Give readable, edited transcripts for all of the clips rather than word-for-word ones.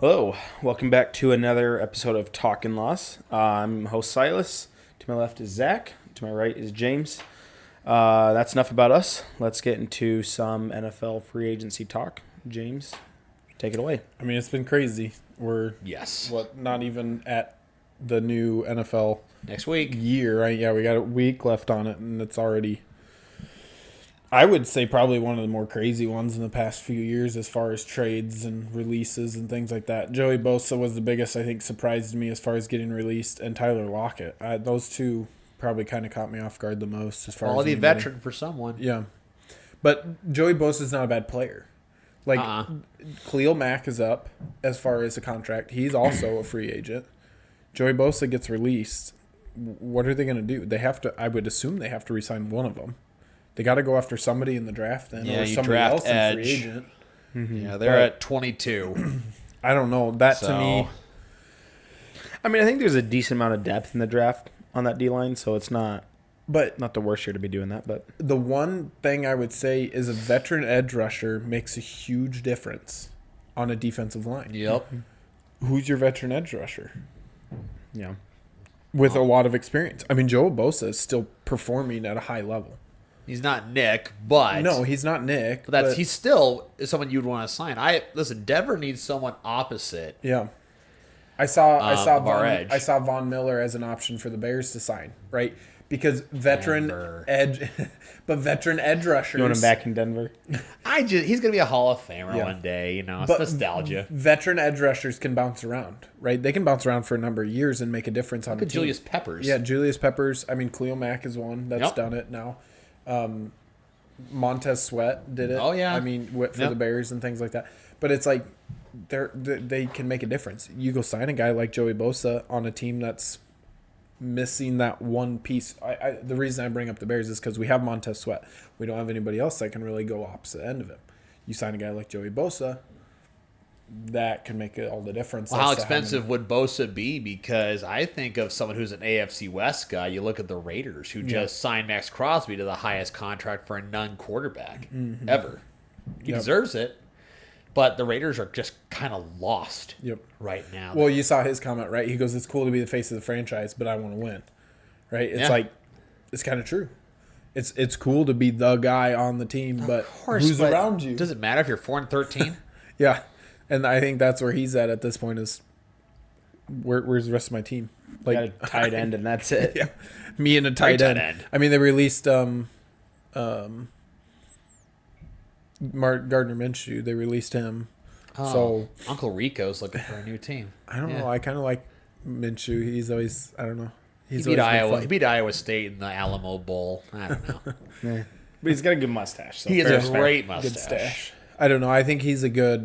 Hello, welcome back to another episode of Talkin' Loss. I'm host Silas. To my left is Zach. To my right is James. That's enough about us. Let's get into some NFL free agency talk. James, take it away. I mean, it's been crazy. We're Yes. not even at the new NFL Next week. year, right? Yeah, we got a week left on it, and it's already, I would say, probably one of the more crazy ones in the past few years as far as trades and releases and things like that. Joey Bosa was the biggest, I think, surprised me as far as getting released, and Tyler Lockett. Those two probably kind of caught me off guard the most as far Quality as anybody. veteran for someone. Yeah, but Joey Bosa's not a bad player. Like, Khalil Mack is up as far as a contract. He's also a free agent. Joey Bosa gets released. What are they going to do? They have to. I would assume they have to resign one of them. They got to go after somebody in the draft then, Yeah, or you somebody draft else in free edge. agent. Yeah, they're at 22. I don't know. That to me, I mean, I think there's a decent amount of depth in the draft on that D-line, so it's not but the worst year to be doing that. But the one thing I would say is a veteran edge rusher makes a huge difference on a defensive line. Yep. Who's your veteran edge rusher? yeah, With a lot of experience. I mean, Joe Bosa is still performing at a high level. He's not Nick, but No, he's not Nick. but he's still someone you'd want to sign. Listen, Denver needs someone opposite. Yeah. I saw of our edge. I saw Von Miller as an option for the Bears to sign, right? Because veteran Denver. edge but veteran edge rushers. you want him back in Denver? He's gonna be a Hall of Famer Yeah. one day. It's But nostalgia. Veteran edge rushers can bounce around, right? They can bounce around for a number of years and make a difference on Look the at team. Julius Peppers. Yeah, Julius Peppers. I mean, Khalil Mack is one that's Yep. done it now. Montez Sweat did it. Oh, yeah. I mean, for Yep. the Bears and things like that. But it's like they can make a difference. You go sign a guy like Joey Bosa on a team that's missing that one piece. The reason I bring up the Bears is because we have Montez Sweat. We don't have anybody else that can really go opposite end of him. You sign a guy like Joey Bosa, that can make all the difference. Well, how as to expensive would Bosa be? Because I think of someone who's an AFC West guy. You look at the Raiders, who just signed Max Crosby to the highest contract for a non-quarterback ever. He Yep. deserves it, but the Raiders are just kind of lost Yep. right now. Well, you saw his comment, right? He goes, "It's cool to be the face of the franchise, but I want to win." Right? It's Yeah. like, it's kind of true. It's cool to be the guy on the team, but of course, who's but around you? Does it matter if you're 4-13? Yeah, and I think that's where he's at this point. Is where's the rest of my team? Got a tight end, and that's it. Yeah, me and a tight tight end. end. I mean, they released Mark Gardner Minshew. They released him. So Uncle Rico's looking for a new team. I don't Yeah. know. I kind of like Minshew. He's always, I don't know. He He's beat always been Iowa. fun. He beat Iowa State in the Alamo Bowl. I don't know. But he's got a good mustache. So He has fair a is fair. great Good mustache. stash. I don't know. I think he's a good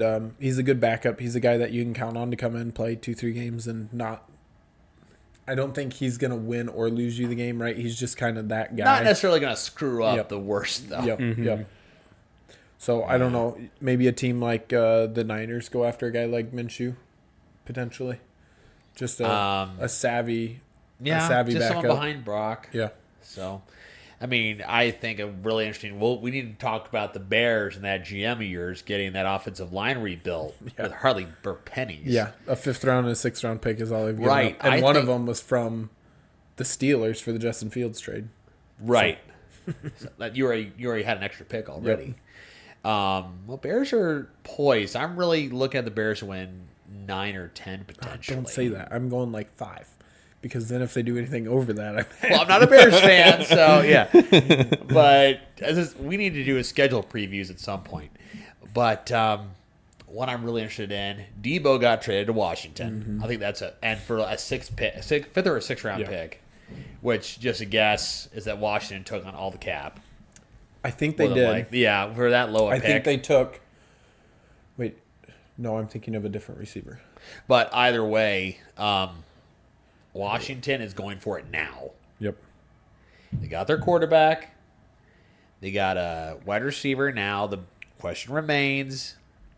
backup. He's a guy that you can count on to come in, play 2-3 games, and not. I don't think he's gonna win or lose you the game. Right? He's just kind of that guy. Not necessarily going to screw up Yep. the worst, though. Yep. Yep. So I don't know. Maybe a team like the Niners go after a guy like Minshew, potentially. Just a savvy. Yeah, a savvy just backup. someone behind Brock. Yeah. So, I mean, I think a really interesting. Well, we need to talk about the Bears and that GM of yours getting that offensive line rebuilt with hardly pennies. Yeah. A 5th round and a 6th round pick is all they've given Right. up. And I one of think- them was from the Steelers for the Justin Fields trade. right. So that you already had an extra pick already. Well, Bears are poised. I'm really looking at the Bears to win 9 or 10 potentially. Don't say that. I'm going like 5. Because then if they do anything over that, Well, I'm not a Bears fan, so yeah. But we need to do a schedule previews at some point. But what I'm really interested in, Debo got traded to Washington. I think that's for a 5th or a 6th round pick, which just a guess is that Washington took on all the cap. I think they did. For that low a I pick. think they took. Wait, no, I'm thinking of a different receiver. But either way, Washington is going for it now. Yep. They got their quarterback. They got a wide receiver now. The question remains,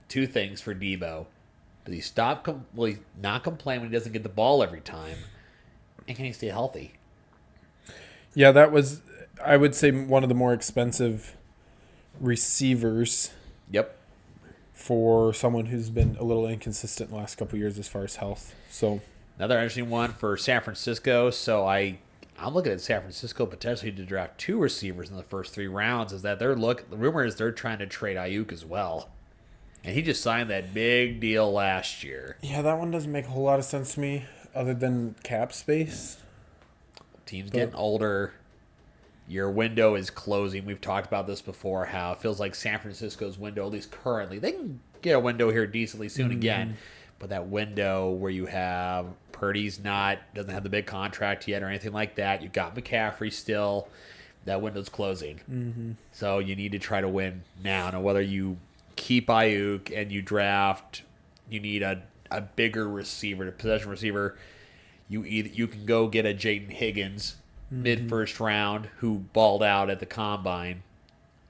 2 things for Debo. Does he stop? Will he not complain when he doesn't get the ball every time? And can he stay healthy? Yeah, that was, I would say, one of the more expensive receivers. Yep. for someone who's been a little inconsistent the last couple of years as far as health. So Another interesting one for San Francisco. So I'm looking at San Francisco potentially to draft 2 receivers in the first 3 rounds. Is that the rumor is they're trying to trade Ayuk as well, and he just signed that big deal last year. yeah, that one doesn't make a whole lot of sense to me, other than cap space. Teams getting older. Your window is closing. We've talked about this before, how it feels like San Francisco's window, at least currently, they can get a window here decently soon again. But that window where you have Purdy's doesn't have the big contract yet or anything like that. You got McCaffrey still. That window's closing. So you need to try to win now. Now, whether you keep Ayuk and you draft, you need a bigger receiver, a possession receiver. You can go get a Jaden Higgins mid-first round who balled out at the combine,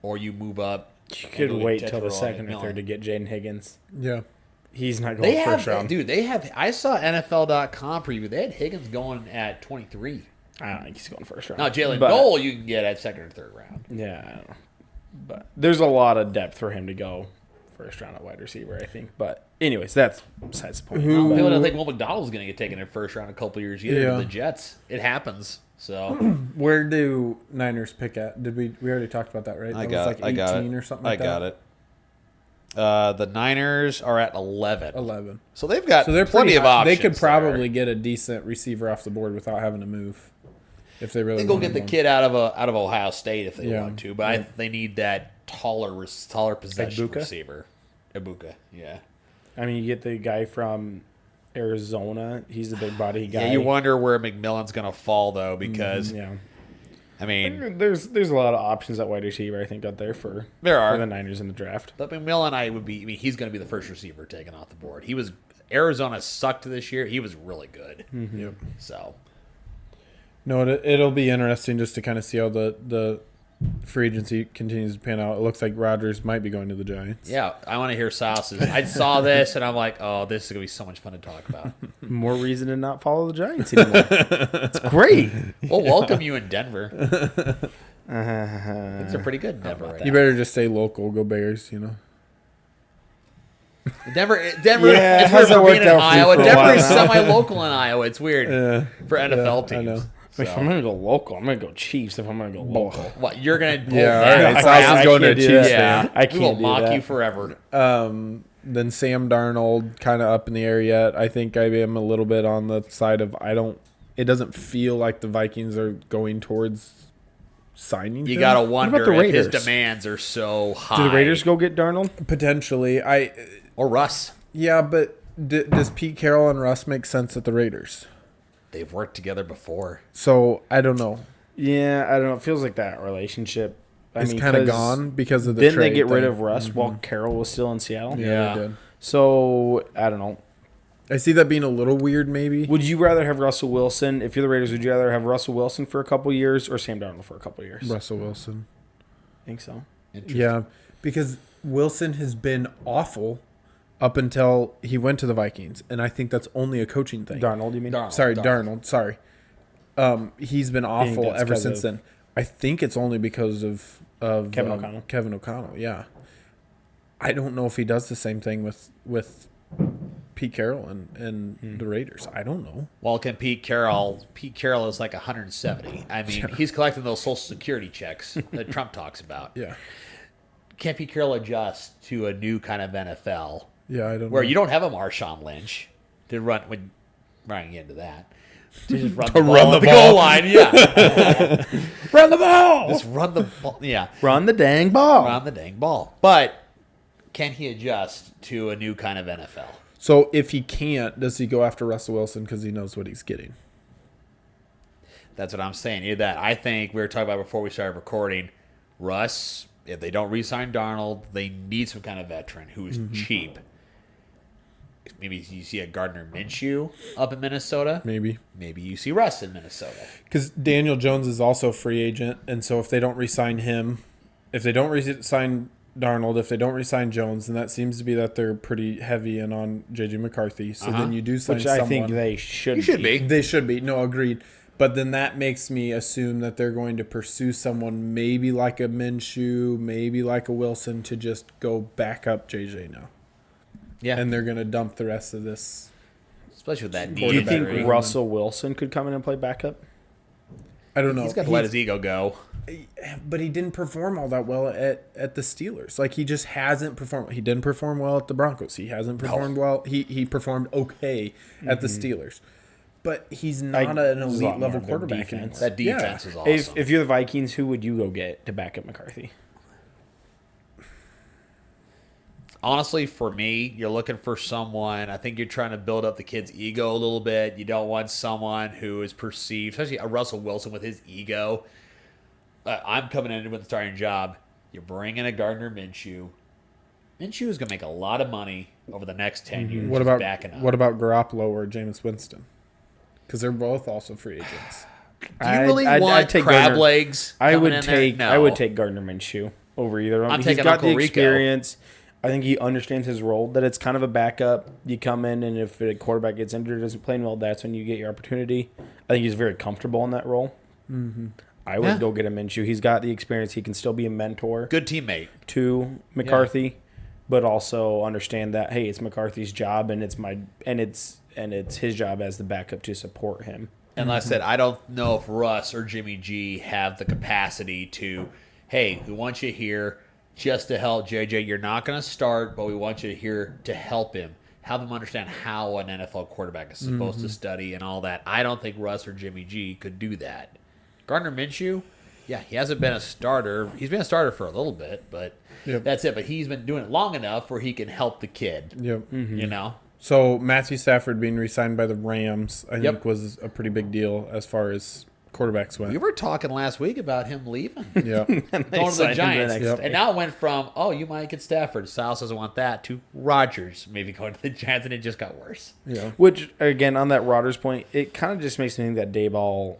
or you move up. You could wait till the second or third to get Jaden Higgins. Yeah. He's not going first round. Dude, I saw NFL.com preview. They had Higgins going at 23. I don't think he's going first round. Now, Jalen But- Dole you can get at second or third round. Yeah, I don't know. But there's a lot of depth for him to go first round at wide receiver, I think. But anyways, that's besides the point. People But don't think Will McDonald's going to get taken in first round a couple years either. Yeah. The Jets. It happens. So Where do Niners pick at? Did we already talked about that, right? I That got was like 18 or something like I got that. it. the Niners are at 11. 11. So they've got So they're plenty pretty of high. options. They could there. probably get a decent receiver off the board without having to move. If they really They go wanted get the one. kid out of Ohio State if they Yeah. want to, but they need that taller possession Ibuka? receiver. Ibuka, yeah. I mean, you get the guy from Arizona. He's the big body guy. Yeah, you wonder where McMillan's going to fall though, because Yeah. I mean, There's a lot of options at wide receiver, I think, out there for there for the are. Niners in the draft. But McMillan, he's going to be the first receiver taken off the board. Arizona sucked this year. He was really good. Yep. So No, it'll be interesting just to kind of see how the free agency continues to pan out. It looks like Rodgers might be going to the Giants. yeah, I want to hear Silas's. I saw this and I'm like, oh, this is going to be so much fun to talk about. More reason to not follow the Giants anymore. It's great. We'll welcome you in Denver. Things are pretty good in Denver right You now. better just stay local. Go Bears, you know. Denver. Yeah, It's it weird hasn't for being worked in out for you Iowa. for a Denver while is now. semi-local in Iowa. It's weird for NFL I know. teams. If I'm gonna go local, I'm gonna go Chiefs. If I'm gonna go local, What you're gonna? Yeah, oh, all right. crap. Silas is going to a can't do Chiefs that. fan. Yeah, I we will can't do mock that. you forever. Then Sam Darnold, kind of up in the air yet. I think I am a little bit on the side of it doesn't feel like the Vikings are going towards signing. You him. gotta wonder the if his Raiders? demands are so high. do the Raiders go get Darnold? potentially. or Russ? Yeah, but does Pete Carroll and Russ make sense at the Raiders? They've worked together before. So I don't know. Yeah, I don't know. It feels like that relationship. It's kind of 'cause gone because of the Didn't they trade get rid thing. of Russ while Carroll was still in Seattle? Yeah. they did. So I don't know. I see that being a little weird, maybe. Would you rather have Russell Wilson if you're the Raiders? Would you rather have Russell Wilson for a couple years or Sam Darnold for a couple years? Russell Wilson. I think so. Yeah, because Wilson has been awful up until he went to the Vikings, and I think that's only a coaching thing. Darnold, you mean? Darnold. Sorry. He's been awful that's ever 'cause since of- then. I think it's only because of Kevin O'Connell. Kevin O'Connell, yeah. I don't know if he does the same thing with Pete Carroll and the Raiders. I don't know. Well, can Pete Carroll? Pete Carroll is like 170. I mean, he's collecting those Social Security checks that Trump talks about. Yeah. Can Pete Carroll adjust to a new kind of NFL Yeah, I don't where know. you don't have a Marshawn Lynch to run when running into that? To just run To the ball run at the the goal ball. line, yeah. Run the ball! Just run the ball, yeah. Run the dang ball! Run the dang ball. But can he adjust to a new kind of NFL? So if he can't, does he go after Russell Wilson because he knows what he's getting? That's what I'm saying. Either that. I think we were talking about before we started recording. Russ, if they don't re-sign Darnold, they need some kind of veteran who's cheap. Maybe you see a Gardner Minshew up in Minnesota. Maybe. Maybe you see Russ in Minnesota. Because Daniel Jones is also a free agent, and so if they don't re-sign him, if they don't re-sign Darnold, if they don't re-sign Jones, then that seems to be that they're pretty heavy in on J.J. McCarthy. So then you do sign Which someone. I think they should You should be. They should be. No, agreed. But then that makes me assume that they're going to pursue someone maybe like a Minshew, maybe like a Wilson to just go back up JJ now. Yeah, And they're going to dump the rest of this. especially with that Do you think knee. Russell Wilson could come in and play backup? I don't know. He's got to let his ego go. But he didn't perform all that well at the Steelers. Like, he just hasn't performed. He didn't perform well at the Broncos. He hasn't performed well. He performed okay at the Steelers. But he's not an there's a lot elite more level of their quarterback defense. anymore. That defense is awesome. If you're the Vikings, who would you go get to back up McCarthy? Honestly, for me, you're looking for someone. I think you're trying to build up the kid's ego a little bit. You don't want someone who is perceived, especially a Russell Wilson with his ego. I'm coming in with a starting job. You're bringing a Gardner Minshew. Minshew is going to make a lot of money over the next 10 years. What just about backing up? what about Garoppolo or Jameis Winston? Because they're both also free agents. Do you really I'd want take crab Gardner- legs? I coming would in there? take No. I would take Gardner Minshew over either of them. I'm He's taking got Uncle the Rico. experience. I think he understands his role. That it's kind of a backup. You come in, and if a quarterback gets injured, doesn't play well, that's when you get your opportunity. I think he's very comfortable in that role. Mm-hmm. I would Yeah. go get a Minshew. He's got the experience. He can still be a mentor Good teammate. to McCarthy, but also understand that hey, it's McCarthy's job, and it's his job as the backup to support him. And like I said, I don't know if Russ or Jimmy G have the capacity to, hey, we want you here just to help JJ. You're not going to start, but we want you here to help him. Help him understand how an NFL quarterback is supposed to study and all that. I don't think Russ or Jimmy G could do that. Gardner Minshew, yeah, he hasn't been a starter. He's been a starter for a little bit, but Yep. that's it. But he's been doing it long enough where he can help the kid, Yep. you know? So Matthew Stafford being re-signed by the Rams, I Yep. think, was a pretty big deal as far as quarterbacks went. We were talking last week about him leaving. Yeah. Going to the signed him Giants. the next Yep. day. And now it went from, oh, you might get Stafford. Silas doesn't want that, to Rodgers maybe going to the Giants, and it just got worse. Yeah. Which, again, on that Rodgers point, it kind of just makes me think that Dayball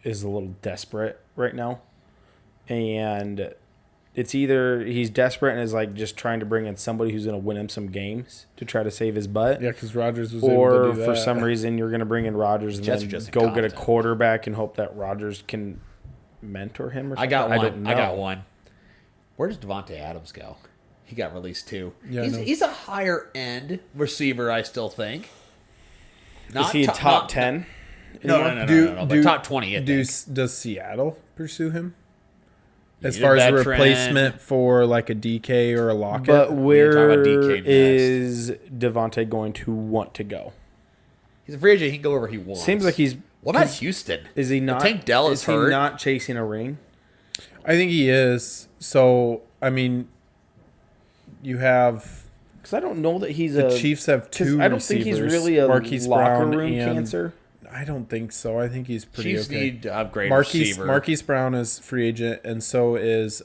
is a little desperate right now. And it's either he's desperate and is like just trying to bring in somebody who's going to win him some games to try to save his butt. Yeah, because Rodgers was able to Or do for that. some reason you're going to bring in Rodgers and Jets then are just go get a incompetent. quarterback and hope that Rodgers can mentor him or something. I got don't one. know. I got one. Where does Devontae Adams go? He got released too. Yeah, I know. He's a higher end receiver, I still think. Is he a top 10? No, but Do- top 20, I think. Does Seattle pursue him? As Need a far as a veteran. replacement for like a DK or a Lockett? But talk where about DK next. is Devontae going to want to go? He's a free agent. He can go wherever he wants. Seems like he's. What about Houston? Is he not? Tank Dell is he hurt. not chasing a ring? I think he is. So, I mean, you have Because I don't know that he's the a. Chiefs have 'cause two I don't think he's receivers, really a Marquise locker Brown room and- cancer. I don't think so. I think he's pretty Chiefs okay. need to upgrade Marquise receiver. Marquise Brown is free agent, and so is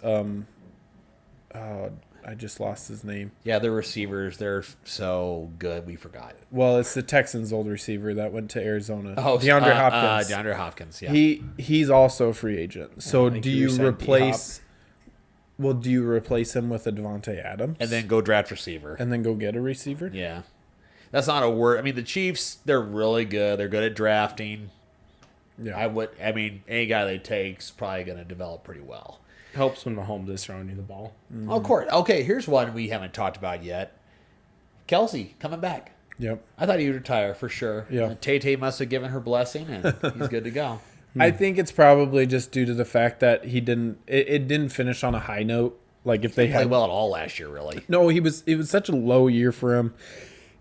I just lost his name. Yeah, their receivers, they're so good. We forgot. Well, it's the Texans' old receiver that went to Arizona. Oh, DeAndre Hopkins. DeAndre Hopkins, yeah. He's also a free agent. So think do you you said replace? Well, do you replace him with a Devontae Adams and then go draft receiver. and then go get a receiver? Yeah. That's not a word. I mean, the Chiefs, they're really good. They're good at drafting. Yeah. I mean, any guy they take's probably going to develop pretty well. Helps when Mahomes is throwing you the ball. Oh, of course. Okay, here's one we haven't talked about yet. Kelsey coming back. Yep. I thought he would retire for sure. Yeah. Tay must have given her blessing, and he's good to go. I think it's probably just due to the fact that he didn't. It didn't finish on a high note. Like if they He played had well at all last year, really. No, it was such a low year for him.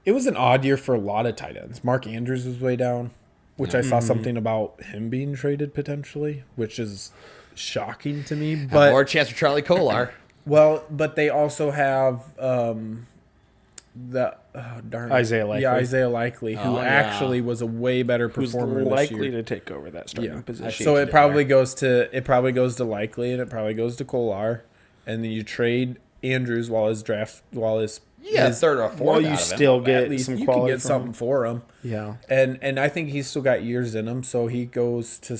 It was an odd year for a lot of tight ends. Mark Andrews was way down, which I saw something about him being traded potentially, which is shocking to me. But More chance for Charlie Kolar. but they also have Isaiah Likely. Yeah, Isaiah Likely, who Oh, yeah. actually was a way better Who's performer this likely year. to take over that starting Yeah. position? So it probably goes to Likely, and it probably goes to Kolar, and then you trade Andrews while his Yeah, his- third or fourth. Well, you out of him. still at get least some you can quality get from something for him. Yeah. And I think he's still got years in him, so he goes to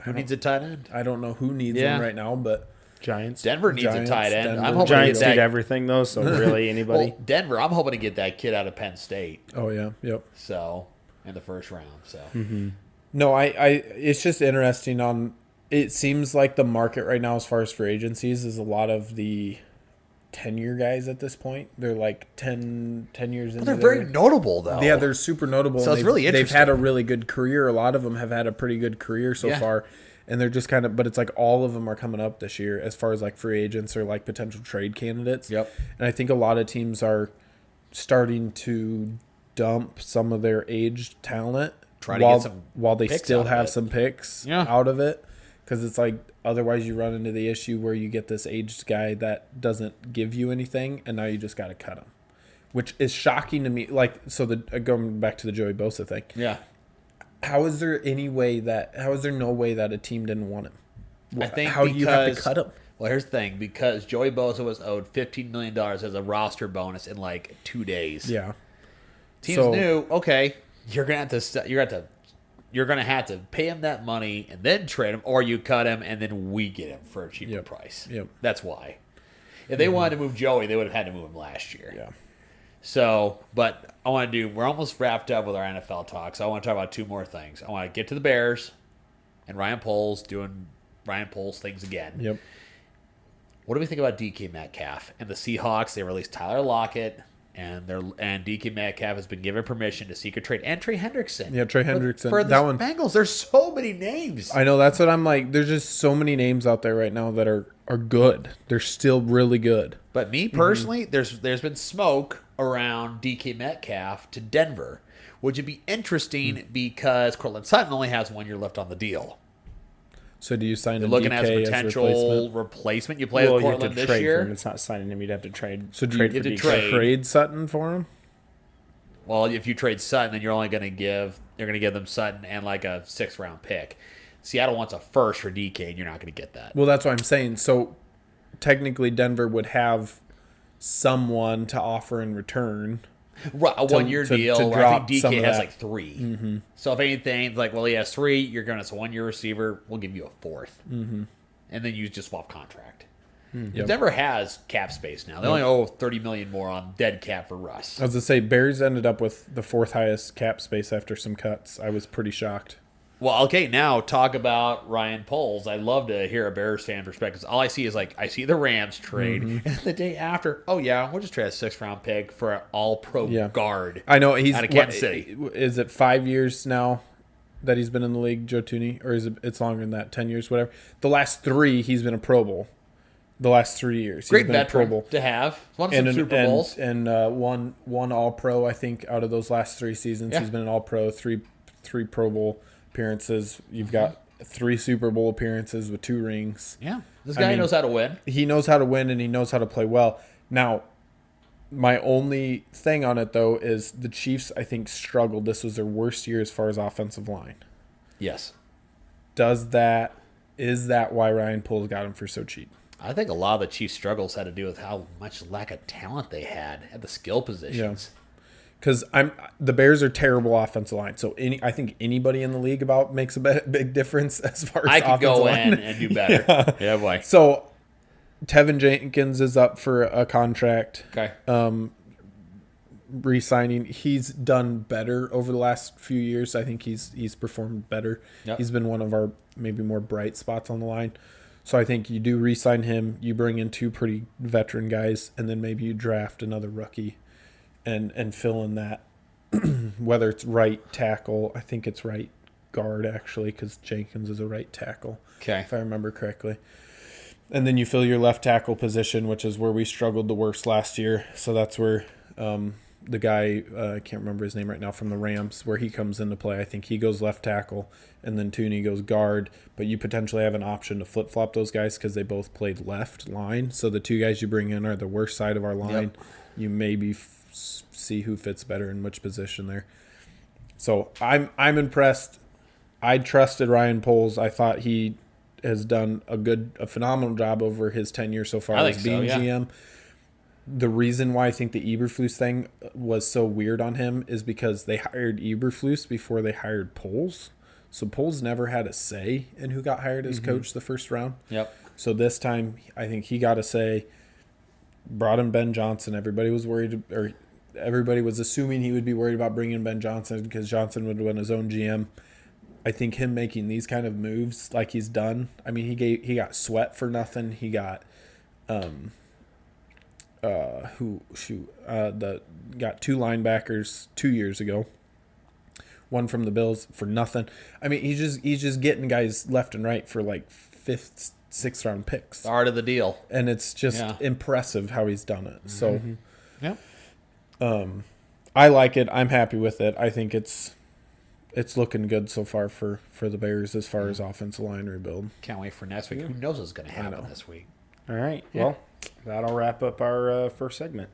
Who needs a tight end? I don't know who needs Yeah. him right now, but Giants. Denver needs Giants, a tight end. Denver. I'm hoping Giants to did get that. everything though, so really anybody. Well, Denver. I'm hoping to get that kid out of Penn State. oh yeah, yep. So in the first round. So No, it's just interesting on. It seems like the market right now, as far as free agencies, is a lot of the 10-year guys at this point. They're like 10 years into They're very their- notable, though. Yeah, they're super notable. So and it's really They've interesting. had a really good career. A lot of them have had a pretty good career so Yeah. far. And they're just kind of, but it's like all of them are coming up this year as far as like free agents or like potential trade candidates. Yep. And I think a lot of teams are starting to dump some of their aged talent Try to while, get some while they picks still out of have it. some picks Yeah. out of it. Because it's like otherwise you run into the issue where you get this aged guy that doesn't give you anything, and now you just got to cut him, which is shocking to me. Like, so going back to the Joey Bosa thing, Yeah. how is there no way that a team didn't want him? I think how do you have to because- cut him? Well, here's the thing. Because Joey Bosa was owed $15 million as a roster bonus in like 2 days. Yeah, Teams So- knew, okay, you're gonna have to pay him that money and then trade him, or you cut him and then we get him for a cheaper Yep. price. Yep. That's why. If they wanted to move Joey, they would have had to move him last year. yeah. So, but we're almost wrapped up with our NFL talk, so I want to talk about 2 more things. I want to get to the Bears and Ryan Poles doing Ryan Poles things again. Yep. What do we think about DK Metcalf and the Seahawks? They released Tyler Lockett, and DK Metcalf has been given permission to seek a trade. And Trey Hendrickson. Yeah, Trey Hendrickson. For the That one- Bengals, there's so many names. I know, that's what I'm like. There's just so many names out there right now that are good. They're still really good. But me personally, there's been smoke around DK Metcalf to Denver, which would be interesting because Cortland Sutton only has 1 year left on the deal. So do you sign You're a looking DK at a as potential replacement? replacement. You play Well, with you have Cortland to this trade for him. year. It's not signing him. You'd have to trade. So do trade you for have to DK. trade Sutton for him? Well, if you trade Sutton, then you're only going to give them Sutton and like a 6th round pick. Seattle wants a first for DK, and you're not going to get that. Well, that's what I'm saying. So technically, Denver would have someone to offer in return. Right, a 1 year to deal. Where I drop think some DK of has that. like 3. So if anything, like, well, he has 3. You're going to 1 year receiver. We'll give you a 4th, and then you just swap contract. Yep. Denver has cap space now. They only owe $30 million more on dead cap for Russ. I was to say, Bears ended up with the 4th highest cap space after some cuts. I was pretty shocked. Well, okay, now talk about Ryan Poles. I'd love to hear a Bears fan perspective. All I see is I see the Rams trade, and the day after, oh yeah, we'll just trade a 6th round pick for an all pro Yeah. guard. I know he's Out of Kansas City. Is it 5 years now that he's been in the league, Joe Tooney, or is it's longer than that? 10 years, whatever. The last 3, he's been a Pro Bowl. The last 3 years, Great he's been a Pro veteran Bowl. to have. Won some Super Bowls. and one All Pro. I think out of those last 3 seasons, Yeah. he's been an All Pro, three Pro Bowl appearances. You've got 3 Super Bowl appearances with 2 rings. Yeah, this guy mean- knows how to win. He knows how to win and he knows how to play well. Now, my only thing on it though is the Chiefs, I think, struggled. This was their worst year as far as offensive line. Yes. Is that why Ryan Poles got him for so cheap? I think a lot of the Chiefs' struggles had to do with how much lack of talent they had at the skill positions. Because the Bears are terrible offensive line, so I think anybody in the league makes a big difference as far as I could offensive go line. in and do better. Yeah, boy. So Tevin Jenkins is up for a contract Okay. re-signing. He's done better over the last few years. I think he's performed better. Yep. He's been one of our maybe more bright spots on the line. So I think you do re-sign him. You bring in 2 pretty veteran guys, and then maybe you draft another rookie and fill in that. Whether it's right tackle, I think it's right guard actually, because Jenkins is a right tackle, Okay. if I remember correctly. And then you fill your left tackle position, which is where we struggled the worst last year. So that's where the guy, I can't remember his name right now, from the Rams, where he comes into play. I think he goes left tackle, and then Tooney goes guard. But you potentially have an option to flip-flop those guys because they both played left line. So the 2 guys you bring in are the worst side of our line. Yep. You maybe see who fits better in which position there. So I'm impressed. I trusted Ryan Poles. I thought he has done a phenomenal job over his tenure so far I as think being so, yeah. GM. The reason why I think the Eberflus thing was so weird on him is because they hired Eberflus before they hired Poles. So Poles never had a say in who got hired as coach the first round. Yep. So this time, I think he got a say. Brought in Ben Johnson. Everybody was worried, or everybody was assuming he would be worried about bringing Ben Johnson because Johnson would win his own GM. I think him making these kind of moves like he's done. I mean, he got Sweat for nothing. He got got 2 linebackers 2 years ago. One from the Bills for nothing. I mean, he's just getting guys left and right for like 5th, 6th round picks. The art of the deal. And it's just Yeah. impressive how he's done it. So Yep. I like it. I'm happy with it. I think it's looking good so far for the Bears as far as offensive line rebuild. Can't wait for next week. Who knows what's going to happen this week? All right. Well, that'll wrap up our first segment.